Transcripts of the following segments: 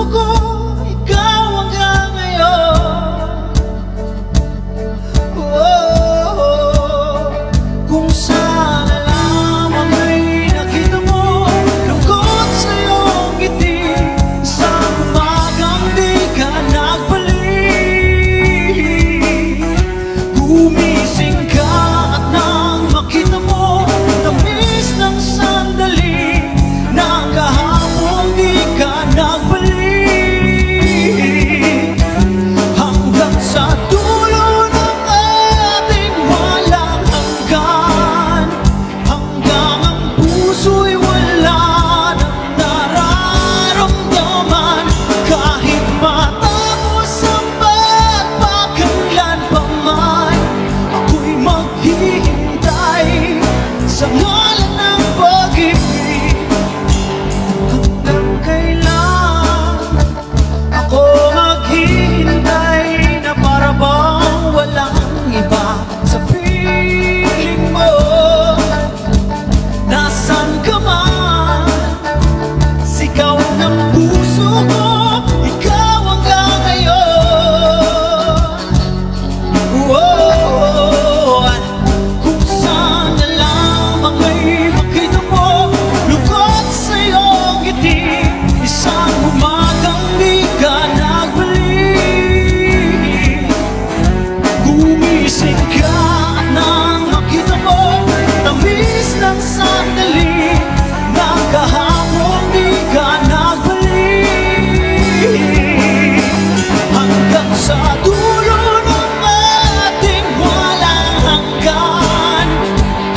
ko, ikaw hanggang ngayon. Kung sana lamang ay nakita mo lungkot sa iyong ngiti, sa umagang di ka nagbalik. Gumising ka at nang makita mo tamis ng sandali, na kahapon di ka nagbalik. Hanggang sa dulo ng ating walang hanggan, hanggang ang puso'y wala nang nararamdaman. Kahit matapos ang pagpakailan pa man, ako'y maghihintay sa ngalan ng pag-ibig. Hanggang kailan ako maghihintay na para bang walang iba sa piling mo? Nasaan ka man, sigaw ng puso ko, ikaw hanggang ngayon. Kung sana lamang ay makita mo lungkot sa iyong ngiti, isang umagang di ka nagbalik. Gumising ka at nang makita mo tamis ng sandali, na kahapon di ka nagbalik. Hanggang sa dulo ng ating walang hanggan,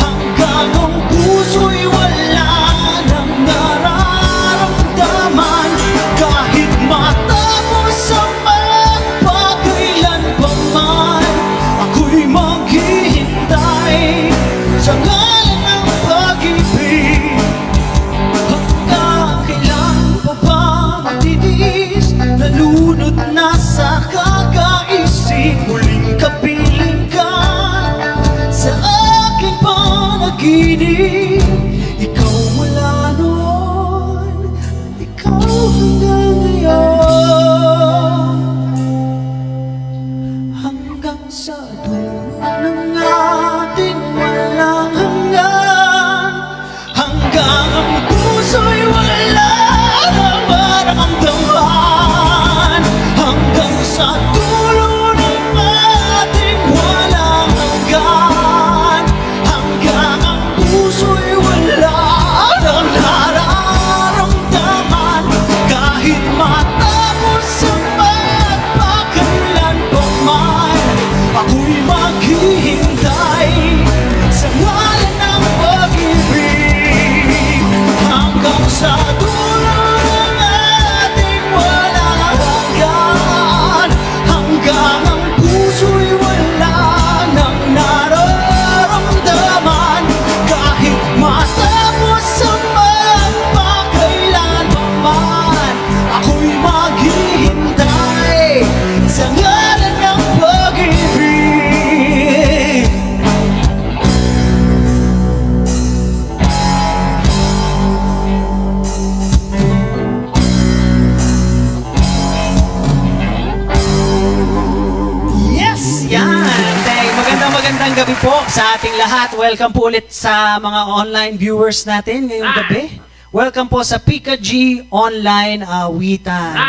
hanggang ang puso'y wala nang nararamdaman. Kahit matapos ang magpakailan pa man, ako'y maghihintay sa ngalan ng pag-ibig. Hanggang kailan pa ba matitiis, nalunod na sa kakaisip, muling kapiling ka sa aking panaginip. Ikaw mula noon, ikaw hanggang ngayon. Hanggang sa dulo ng ating walang hanggan, hanggang ang puso'y wala nang maramdaman. Hanggang sa dulo ng ating walang hanggan, hanggang ang puso'y wala nang nararamdaman. Kahit matapos ang magpakailan pa man, ako'y maghihintay sa ngalan ng pag-ibig. Hanggang sa dulo ng ating walang hanggan, hanggang ang puso'y wala nang nararamdaman. Kahit matapos ang magpakailan pa man, ako'y maghihintay sa ngalan ng pag-ibig. Yes! Yan! Magandang gabi po sa ating lahat. Welcome po ulit sa mga online viewers natin ngayong gabi. Welcome po sa Pika G Online Awitan.